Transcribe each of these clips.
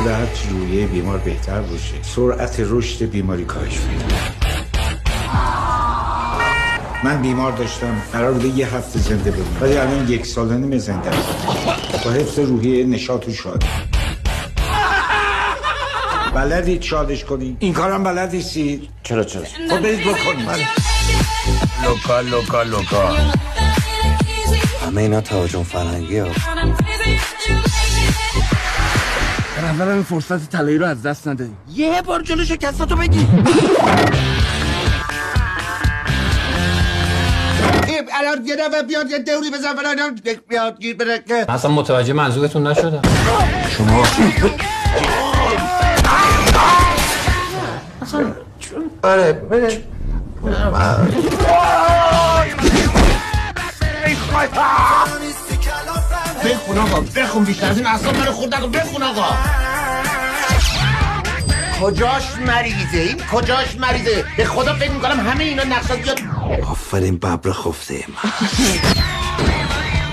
حالا هرچی رویه بیمار بهتر باشه سرعت رشد بیماری کاهش پیدا. من بیمار داشتم قرار بوده 1 هفته زنده بمونه ولی الان 1 سال و نیم زنده است با حفظ روحیه نشاط و شادی. بلدید شادش کنی؟ این کارم بلد نیستید؟ چرا خب برید بکنید. لوکال همه اینا تهاجم فرهنگی ها. اولا این فرصت طلایی رو از دست نده. یه بار جلو شکستاتو بگی. الان یه دفعه بیاد یه دوری بزن فلان بیاد گیر بره که اصلا متوجه منظورتون نشدم. شما آره بره بخون آقا بخون بیشتر از این اصلا منو خورد نکن. بخون آقا کجاش مریضه به خدا فکر میکنم همه اینا نقشات بیاد. آفرین ببر خفته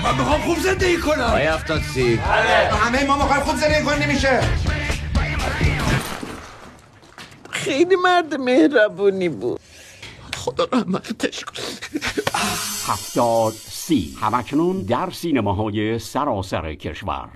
من میخوام خوب زندگی کنم. آیا 73 همه ما میخوایم خوب زندگی کنیم نمیشه. خیلی مرد مهربونی بود. خدا رحمتش کنه. 70 همکنون در سینماهای سراسر کشور.